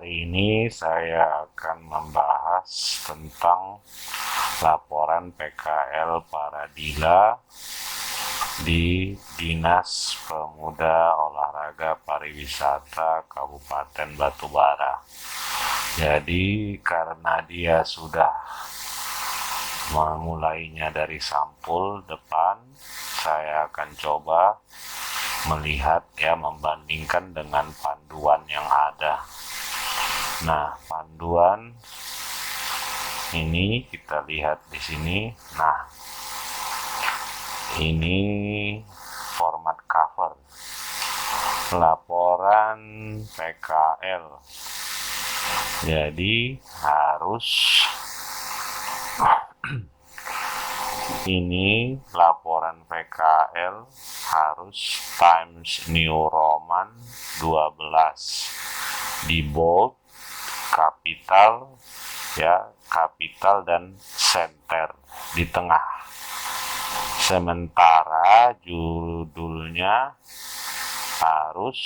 Hari ini saya akan membahas tentang laporan PKL Paradila di Dinas Pemuda Olahraga Pariwisata Kabupaten Batubara. Jadi karena dia sudah memulainya dari sampul depan, saya akan coba melihat membandingkan dengan panduan yang ada. Nah, panduan ini kita lihat di sini. Nah, ini format cover laporan PKL. Jadi harus ini laporan PKL harus Times New Roman 12 di bold, kapital dan center di tengah. Sementara judulnya harus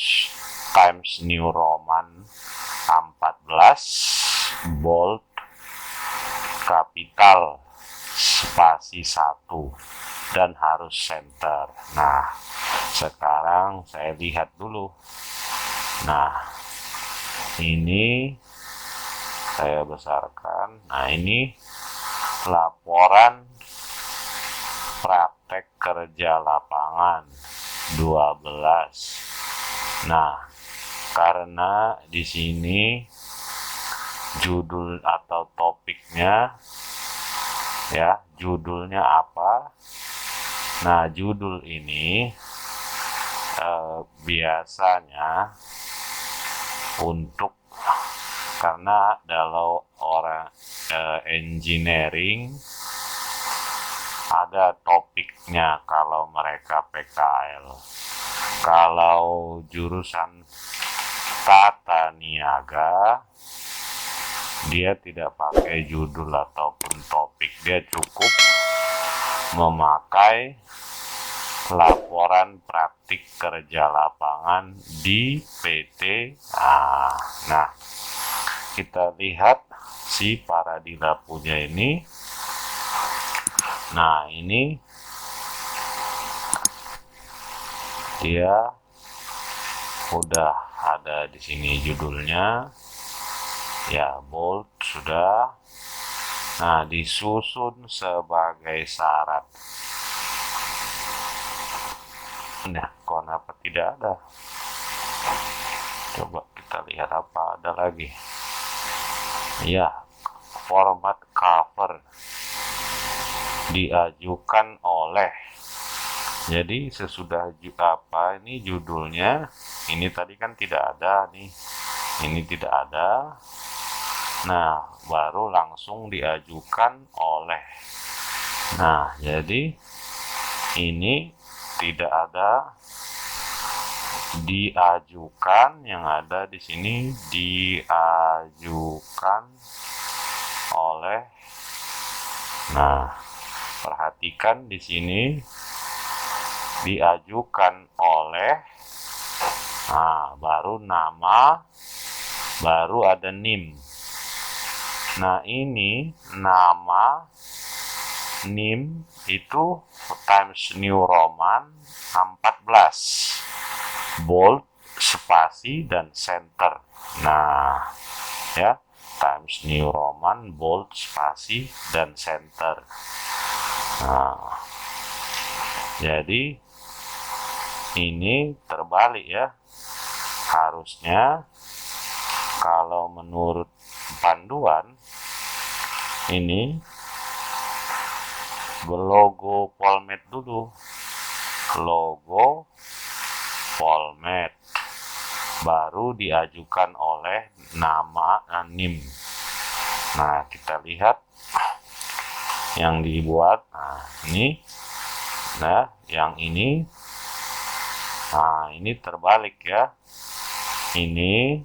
Times New Roman 14 bold, kapital spasi 1 dan harus center. Nah, sekarang saya lihat dulu. Nah, ini saya besarkan. Nah, ini laporan praktek kerja lapangan 12. Nah, karena di sini judul atau topiknya judulnya apa? Nah, judul ini biasanya karena kalau orang engineering ada topiknya kalau mereka PKL. Kalau jurusan tata niaga, dia tidak pakai judul ataupun topik, dia cukup memakai laporan praktik kerja lapangan di PT. Nah, kita lihat si Paradila punya ini. Nah, ini dia udah ada di sini judulnya. Ya, bold sudah. Nah, disusun sebagai syarat. Nah, kenapa tidak ada? Coba kita lihat apa ada lagi. Ya, format cover diajukan oleh. Jadi sesudah ini judulnya, ini tadi kan tidak ada nih. Ini tidak ada. Nah, baru langsung diajukan oleh. Nah, jadi ini tidak ada diajukan, yang ada di sini diajukan oleh. Nah, perhatikan di sini diajukan oleh. Nah, baru nama, baru ada NIM. Nah, ini nama NIM itu Times New Roman 14 bold, spasi dan center. Nah, Times New Roman bold, spasi dan center. Nah, jadi ini terbalik ya. Harusnya kalau menurut panduan ini logo Polmed dulu. Logo Polmed. Baru diajukan oleh nama NIM. Nah, kita lihat yang dibuat. Nah, ini. Nah, yang ini. Nah, ini terbalik ya. Ini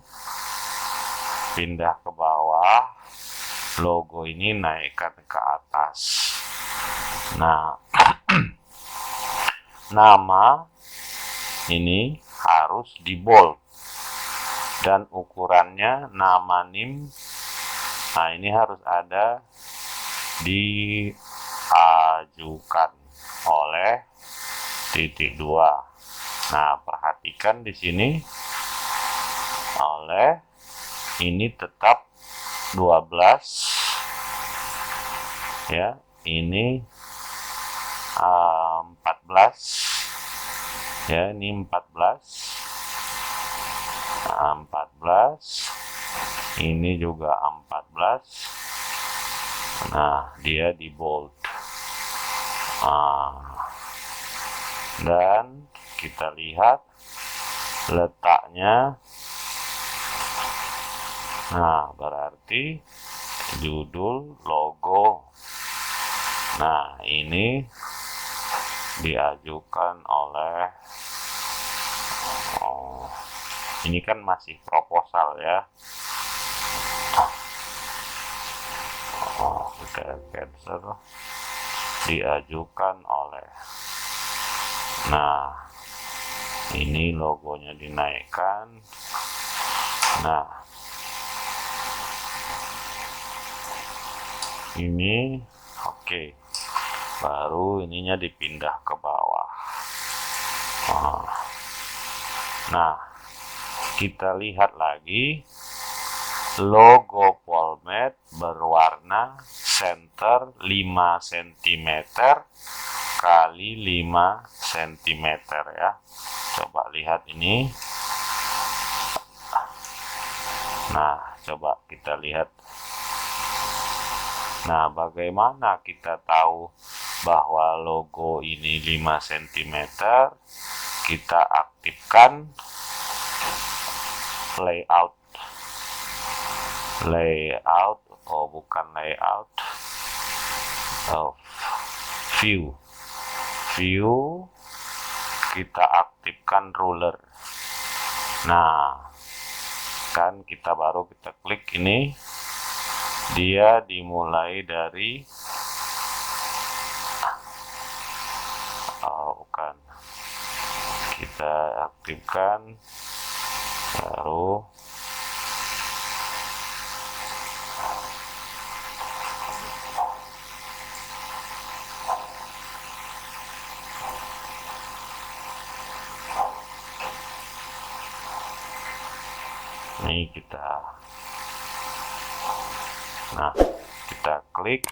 pindah ke bawah. Logo ini naikkan ke atas. Nah, nama ini harus di bold. dan ukurannya nama NIM. Nah, ini harus ada diajukan oleh titik 2. Nah, perhatikan di sini oleh ini tetap 12 ya, ini 14 ya, ini 14, 14, ini juga 14. Nah, dia di bold. Dan kita lihat letaknya. Nah, berarti judul logo. Nah, ini diajukan oleh ini kan masih proposal ya. Kita cancel. Diajukan oleh. Nah, ini logonya dinaikkan. Nah, ini oke. Baru ininya dipindah ke bawah. Nah, kita lihat lagi logo Polmed berwarna center 5 cm kali 5 cm ya. Coba lihat ini. Nah, coba kita lihat. Nah, bagaimana kita tahu bahwa logo ini 5 cm? Kita aktifkan layout. View, kita aktifkan ruler. Nah, kan kita klik ini, dia dimulai dari kita aktifkan, baru ini kita klik,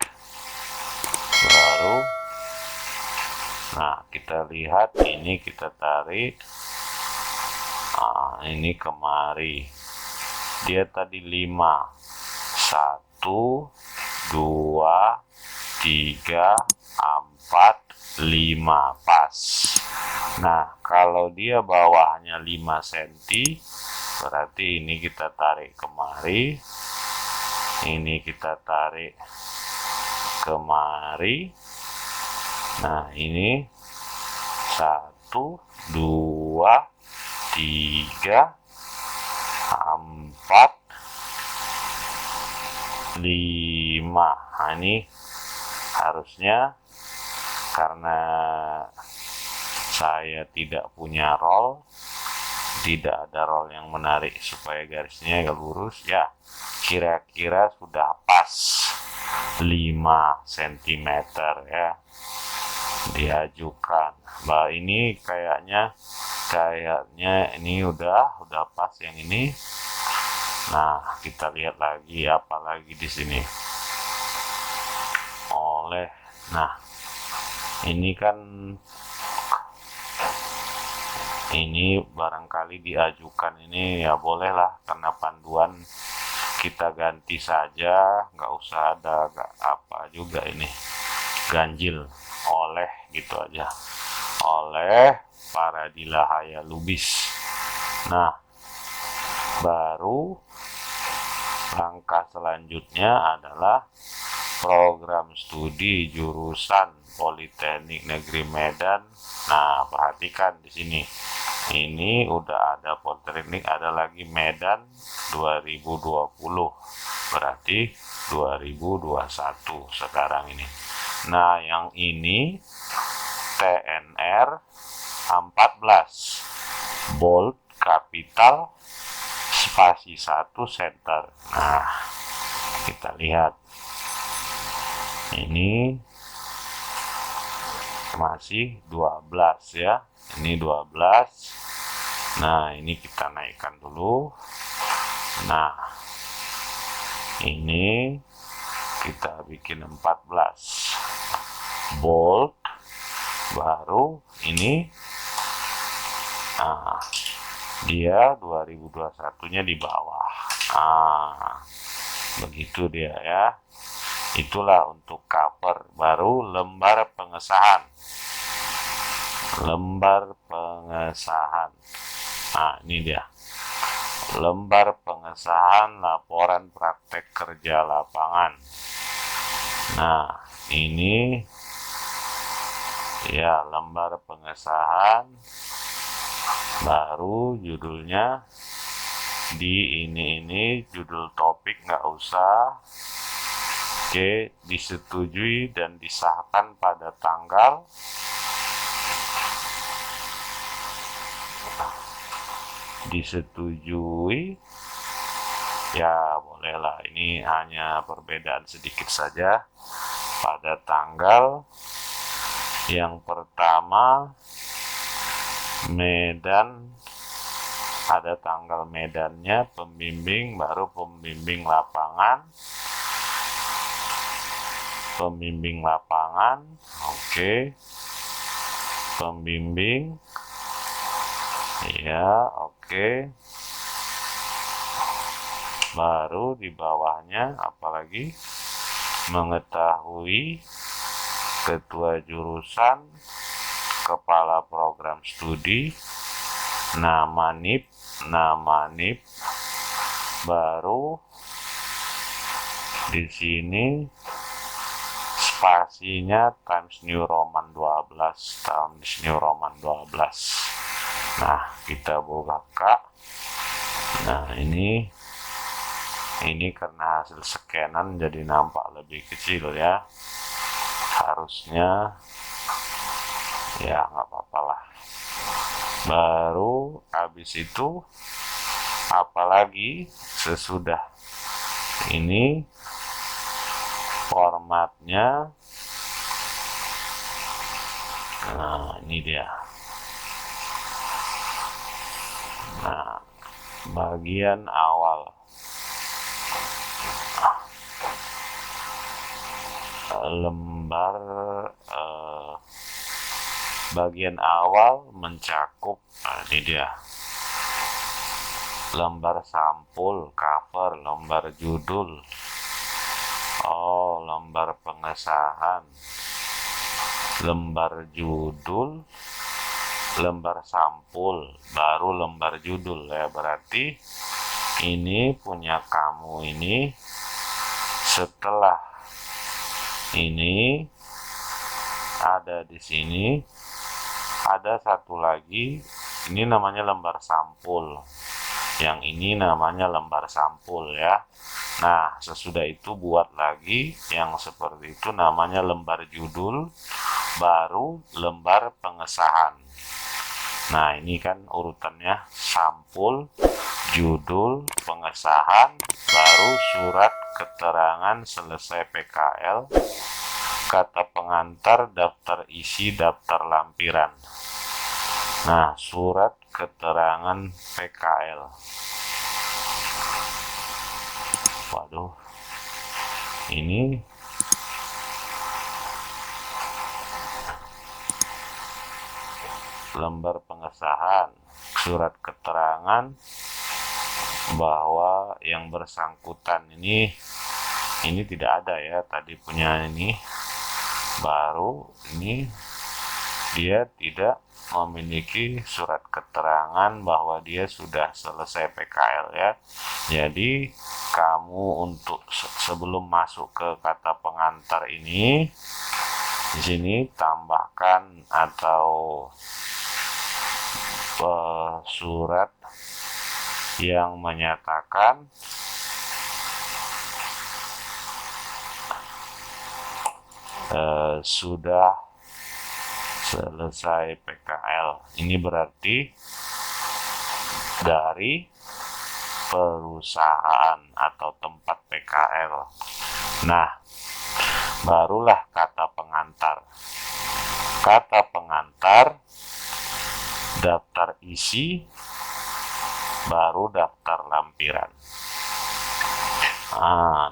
baru kita lihat ini, kita tarik ini kemari, dia tadi 5, 1, 2, 3, 4, 5, pas. Nah, kalau dia bawahnya 5 cm, berarti ini kita tarik kemari, ini kita tarik kemari. Nah, ini 1, 2, 3, 4, 5. Nah, ini harusnya, karena saya tidak punya roll, tidak ada roll yang menarik supaya garisnya agak lurus ya, kira-kira sudah pas 5 cm ya, diajukan. Bah, ini kayaknya ini udah pas yang ini. Nah, kita lihat lagi apa lagi di sini. Nah, ini kan ini barangkali diajukan ini ya, bolehlah, karena panduan kita ganti saja, nggak usah ada apa juga, ini ganjil oleh gitu aja, oleh Paradila Haya Lubis. Nah, baru langkah selanjutnya adalah program studi jurusan Politeknik Negeri Medan. Nah, perhatikan di sini. Ini udah ada Politeknik, ada lagi Medan 2020. Berarti 2021 sekarang ini. Nah, yang ini TNR 14 bold kapital spasi 1 center. Nah, kita lihat ini masih 12 ya, ini 12. Nah, ini kita naikkan dulu. Nah, ini kita bikin 14 bold, baru ini dia 2021 nya di bawah. Begitu dia ya. Itulah untuk cover. Baru lembar pengesahan. Lembar pengesahan. Nah, ini dia. Lembar pengesahan laporan praktek kerja lapangan. Nah, ini ya lembar pengesahan. Baru judulnya di ini judul topik nggak usah. Oke, disetujui dan disahkan pada tanggal disetujui ya, bolehlah, ini hanya perbedaan sedikit saja. Pada tanggal yang pertama Medan, ada tanggal medannya, pembimbing, baru pembimbing lapangan. Pembimbing lapangan, oke. Pembimbing, ya, oke. Baru di bawahnya apalagi? Mengetahui ketua jurusan, kepala program studi, nama NIP, baru di sini spasinya Times New Roman 12, Times New Roman 12. Nah, kita buka. Nah, ini karena hasil scanan jadi nampak lebih kecil ya. Harusnya ya nggak apa-apa lah. Baru habis itu apalagi sesudah ini formatnya. Nah, ini dia. Nah, bagian awal lembar bagian awal mencakup, ini dia, lembar sampul, cover, lembar judul, lembar pengesahan, lembar judul, lembar sampul, baru lembar judul ya. Berarti ini punya kamu ini. Setelah ini ada di sini ada satu lagi, ini namanya lembar sampul, yang ini namanya lembar sampul ya. Nah, sesudah itu buat lagi yang seperti itu, namanya lembar judul, baru lembar pengesahan. Nah, ini kan urutannya sampul, judul, pengesahan, baru surat keterangan selesai PKL, kata pengantar, daftar isi, daftar lampiran. Nah, surat keterangan PKL. Waduh, ini lembar pengesahan, surat keterangan bahwa yang bersangkutan ini tidak ada ya, tadi punya ini. Baru ini dia tidak memiliki surat keterangan bahwa dia sudah selesai PKL ya. Jadi kamu untuk sebelum masuk ke kata pengantar ini, di sini tambahkan atau surat yang menyatakan sudah selesai PKL. Ini berarti dari perusahaan atau tempat PKL. Nah, barulah kata pengantar. Kata pengantar, daftar isi, baru daftar lampiran.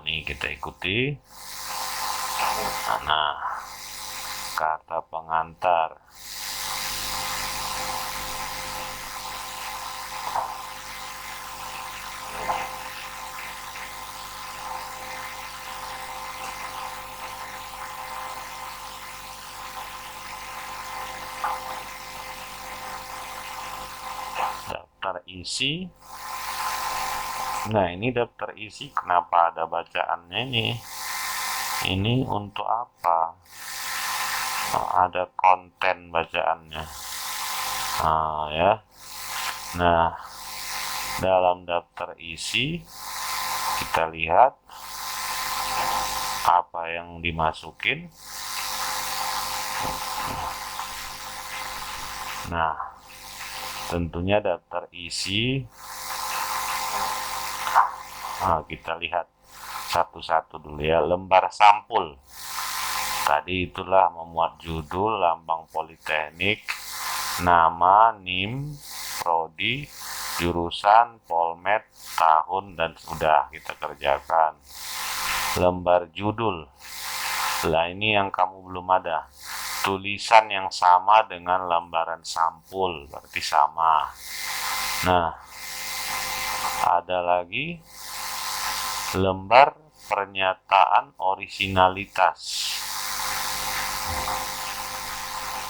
Nih kita ikuti. Nah, kata pengantar. Daftar isi. Nah, ini daftar isi, kenapa ada bacaannya ini? Ini untuk apa? Ada konten bacaannya. Ya. Nah, dalam daftar isi kita lihat apa yang dimasukin. Nah, tentunya daftar isi. Kita lihat satu-satu dulu ya. Lembar sampul. Tadi itulah memuat judul, lambang politeknik, nama, NIM, prodi, jurusan, polmed, tahun, dan sudah kita kerjakan. Lembar judul. Lah ini yang kamu belum ada. Tulisan yang sama dengan lembaran sampul, berarti sama. Nah, ada lagi lembar pernyataan orisinalitas.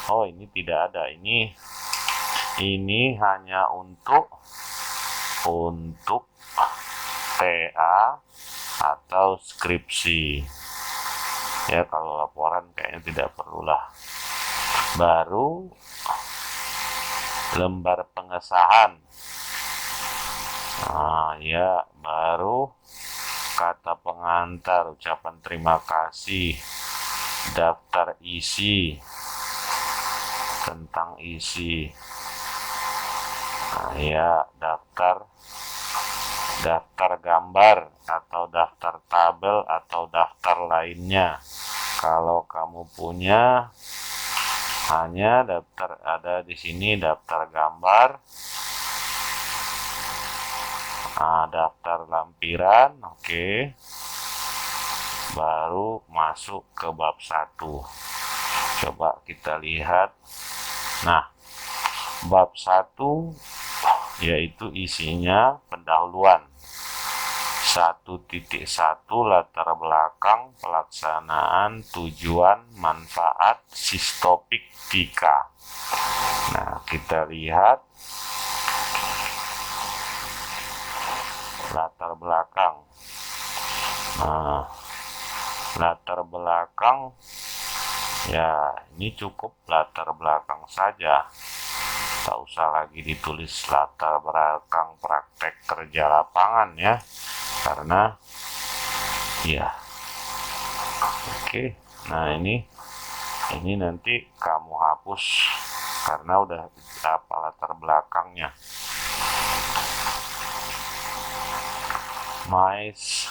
Oh, ini tidak ada. Ini hanya untuk TA atau skripsi. Ya, kalau laporan kayaknya tidak perlulah. Baru lembar pengesahan. Ya, baru kata pengantar, ucapan terima kasih, daftar isi, tentang isi. Ya, daftar gambar atau daftar tabel atau daftar lainnya. Kalau kamu punya, hanya daftar, ada di sini daftar gambar, daftar lampiran. Oke. Baru masuk ke bab 1. Coba kita lihat. Nah, bab 1 yaitu isinya pendahuluan. 1.1 latar belakang pelaksanaan tujuan manfaat sistopik Dika. Nah, kita lihat latar belakang. Latar belakang, ya ini cukup latar belakang saja. Tak usah lagi ditulis latar belakang praktek kerja lapangan ya, karena ya. Oke. Nah, ini nanti kamu hapus karena udah apa latar belakangnya. Mais.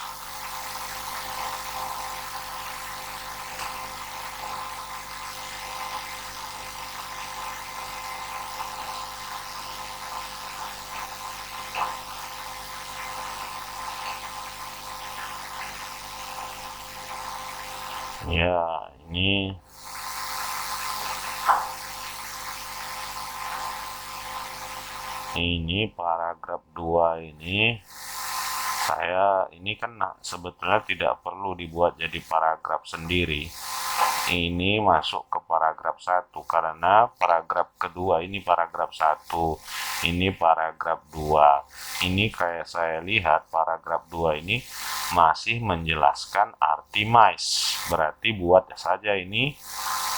Ya, ini paragraf 2 ini kan sebetulnya tidak perlu dibuat jadi paragraf sendiri. Ini masuk ke paragraf 1 karena paragraf kedua ini paragraf 1, ini paragraf 2. Ini kayak saya lihat paragraf 2 ini masih menjelaskan arti mais. Berarti buat saja ini,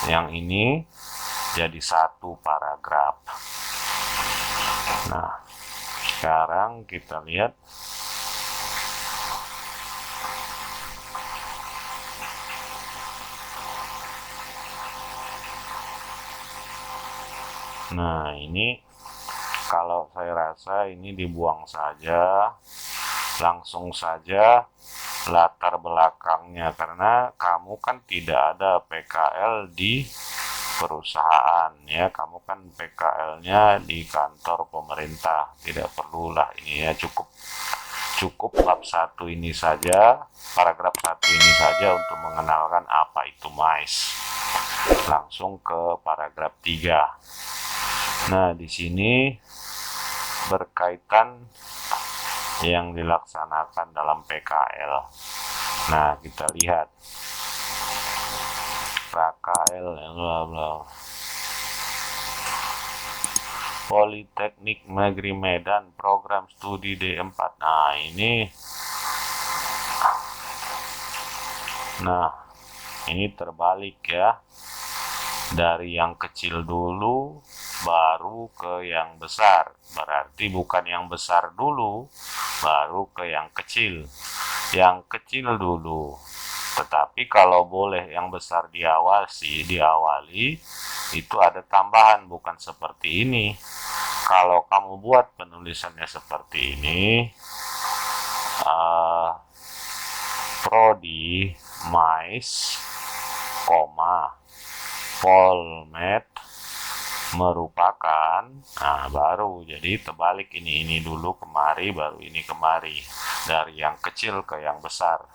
yang ini jadi satu paragraf. Nah, sekarang kita lihat. Nah, ini kalau saya rasa ini dibuang saja langsung saja latar belakangnya, karena kamu kan tidak ada PKL di perusahaan ya, kamu kan PKL-nya di kantor pemerintah, tidak perlulah ini ya, cukup bab 1 ini saja, paragraf 1 ini saja untuk mengenalkan apa itu MICE. Langsung ke paragraf 3. Nah, di sini berkaitan yang dilaksanakan dalam PKL. Nah, kita lihat PKL bla bla. Politeknik Negeri Medan program studi D4. Nah, ini terbalik ya. Dari yang kecil dulu baru ke yang besar. Berarti bukan yang besar dulu baru ke yang kecil. Yang kecil dulu. Tetapi kalau boleh yang besar diawali itu ada tambahan, bukan seperti ini. Kalau kamu buat penulisannya seperti ini, prodi, MICE, Polmed merupakan, nah baru jadi terbalik, ini dulu kemari, baru ini kemari, dari yang kecil ke yang besar.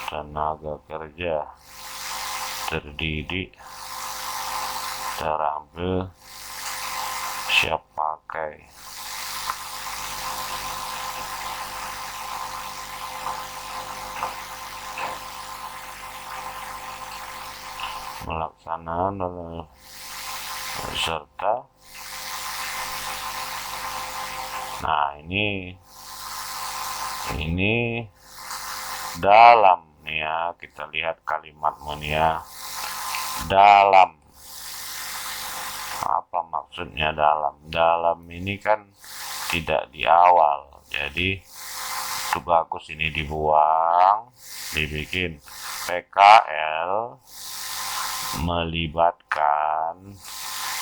Tenaga kerja terdidik, terampil, siap pakai. Melaksanaan serta, nah ini dalam nih ya, kita lihat kalimatnya nih ya. Dalam, apa maksudnya dalam? Dalam ini kan tidak di awal, jadi itu bagus ini dibuang, dibikin PKL melibatkan.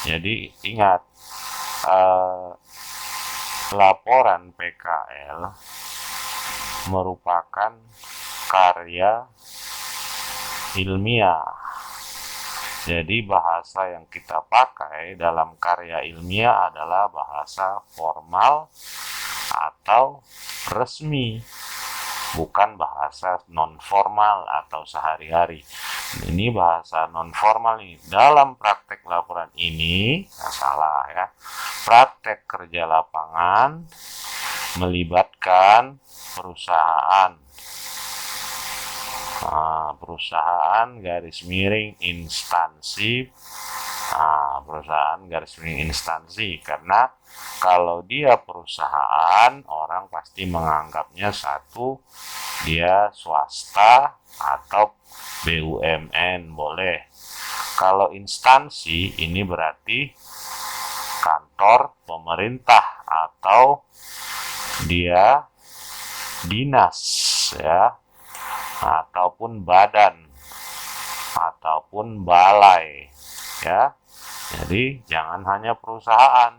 Jadi ingat, laporan PKL merupakan karya ilmiah. Jadi bahasa yang kita pakai dalam karya ilmiah adalah bahasa formal atau resmi, bukan bahasa non-formal atau sehari-hari. Ini bahasa non-formal nih. Dalam praktek laporan ini, salah ya, praktek kerja lapangan melibatkan perusahaan. Perusahaan garis miring instansi. Perusahaan garis miring instansi, karena kalau dia perusahaan, orang pasti menganggapnya satu dia swasta atau BUMN, boleh. Kalau instansi ini berarti kantor pemerintah atau dia dinas ya, ataupun badan ataupun balai ya. Jadi jangan hanya perusahaan.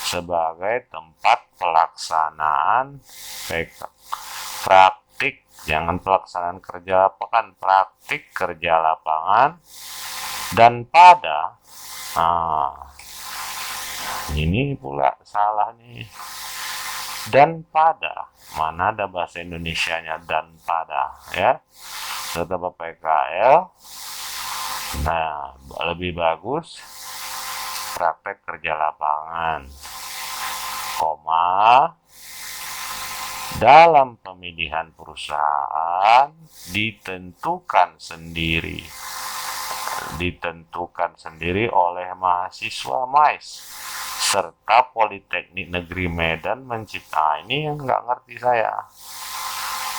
Sebagai tempat pelaksanaan praktik, jangan pelaksanaan kerja lapangan, praktik kerja lapangan. Dan pada ini pula salah nih. Dan pada, mana ada bahasa Indonesianya dan pada ya, tetap PKL. Nah, lebih bagus praktek kerja lapangan, dalam pemilihan perusahaan ditentukan sendiri oleh mahasiswa MICE serta Politeknik Negeri Medan mencipta. Ini yang nggak ngerti saya,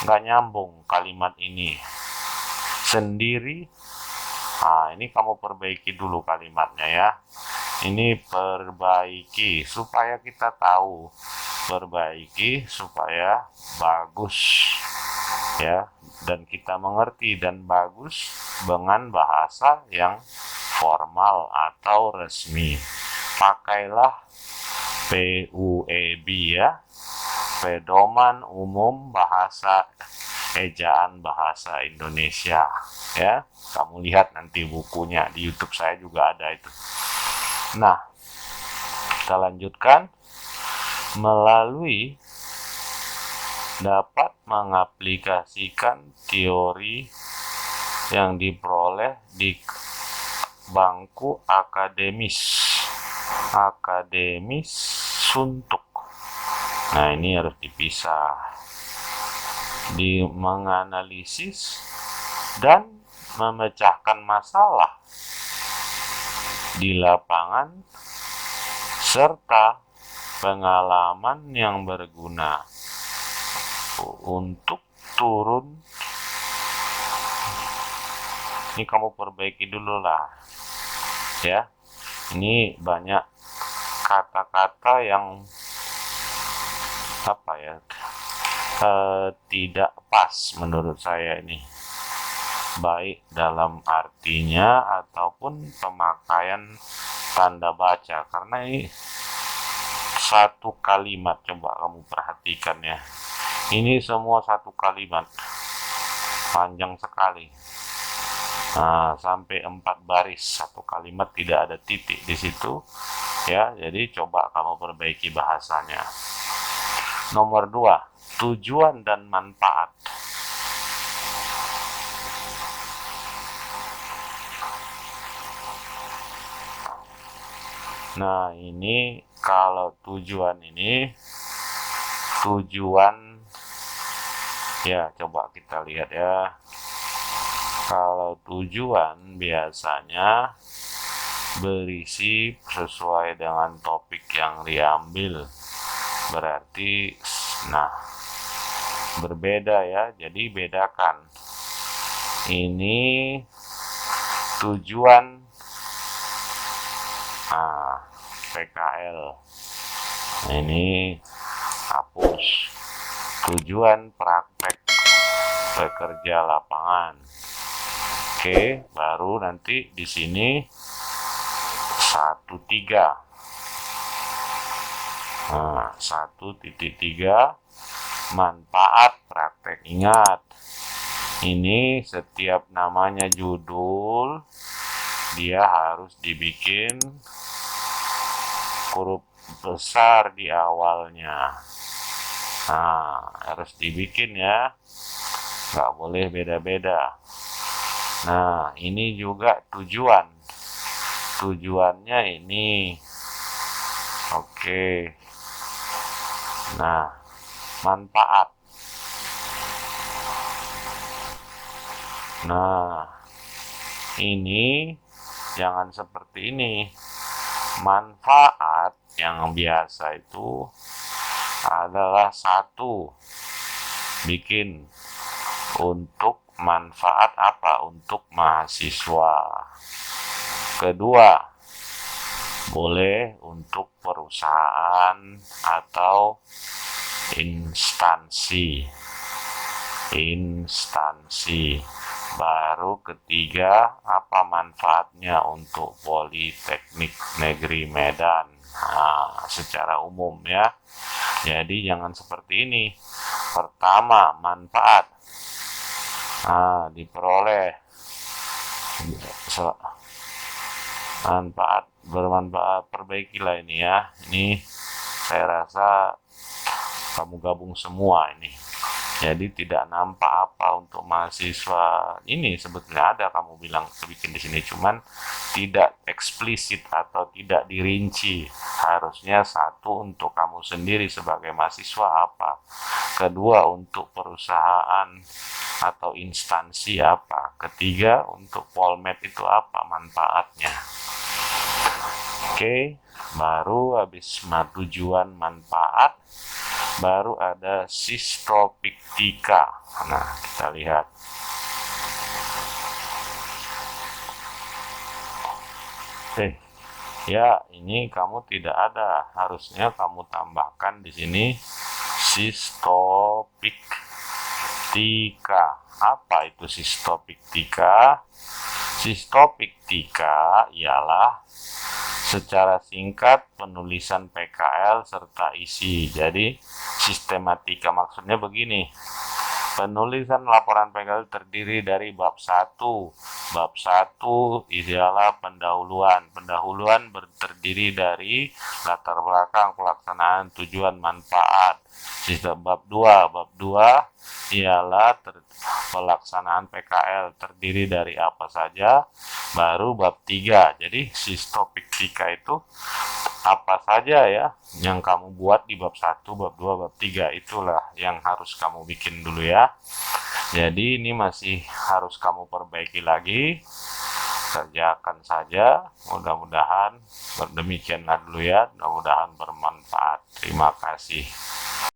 nggak nyambung kalimat ini sendiri. Ini kamu perbaiki dulu kalimatnya ya. Ini perbaiki supaya kita tahu, perbaiki supaya bagus ya, dan kita mengerti dan bagus dengan bahasa yang formal atau resmi. Pakailah PUEB ya, Pedoman Umum Bahasa Ejaan Bahasa Indonesia ya. Kamu lihat nanti bukunya di YouTube saya juga ada itu. Nah, kita lanjutkan. Melalui dapat mengaplikasikan teori yang diperoleh di bangku akademis suntuk. Nah, ini harus dipisah. Di menganalisis dan memecahkan masalah di lapangan serta pengalaman yang berguna untuk turun. Ini kamu perbaiki dulu lah ya. Ini banyak kata-kata yang tidak pas menurut saya ini, baik dalam artinya ataupun pemakaian tanda baca, karena ini satu kalimat. Coba kamu perhatikan ya, ini semua satu kalimat, panjang sekali. Nah, sampai 4 baris satu kalimat, tidak ada titik di situ ya. Jadi coba kamu perbaiki bahasanya. Nomor 2, tujuan dan manfaat. Nah, ini kalau tujuan ya, coba kita lihat ya. Kalau tujuan biasanya berisi sesuai dengan topik yang diambil. Berarti, nah, berbeda ya. Jadi bedakan. Ini tujuan PKL. Ini hapus. Tujuan praktek pekerja lapangan. Oke, baru nanti di sini 1.3. Nah, 1.3 manfaat praktek. Ingat, ini setiap namanya judul dia harus dibikin huruf besar di awalnya. Nah, harus dibikin ya, nggak boleh beda-beda. Nah, ini juga tujuannya ini. Oke. Nah, manfaat. Nah, ini jangan seperti ini. Manfaat yang biasa itu adalah satu, bikin untuk manfaat apa? Untuk mahasiswa. Kedua, boleh untuk perusahaan atau instansi. Baru ketiga, apa manfaatnya untuk Politeknik Negeri Medan. Nah, secara umum ya. Jadi jangan seperti ini. Pertama, manfaat. Nah, diperoleh bermanfaat, perbaikilah ini ya. Ini saya rasa kamu gabung semua ini. Jadi tidak nampak apa untuk mahasiswa ini. Sebetulnya ada kamu bilang bikin di sini, cuman tidak eksplisit atau tidak dirinci. Harusnya satu untuk kamu sendiri sebagai mahasiswa apa, kedua untuk perusahaan atau instansi apa, ketiga untuk Polmed itu apa manfaatnya. Oke, baru habis tujuan manfaat, baru ada sistopiktika. Nah, kita lihat. Ya, ini kamu tidak ada. Harusnya kamu tambahkan di sini sistopiktika. Apa itu sistopiktika? Sistopiktika ialah secara singkat penulisan PKL serta isi. Jadi sistematika maksudnya begini. Penulisan laporan PKL terdiri dari bab 1. Bab 1 ialah pendahuluan. Pendahuluan terdiri dari latar belakang pelaksanaan, tujuan, manfaat. Sistem bab 2. Bab 2 ialah pelaksanaan PKL terdiri dari apa saja. Baru bab 3. Jadi sistopiktika itu apa saja ya yang kamu buat di bab 1, bab 2, bab 3, itulah yang harus kamu bikin dulu ya. Jadi ini masih harus kamu perbaiki lagi, kerjakan saja. Mudah-mudahan demikianlah dulu ya, mudah-mudahan bermanfaat. Terima kasih.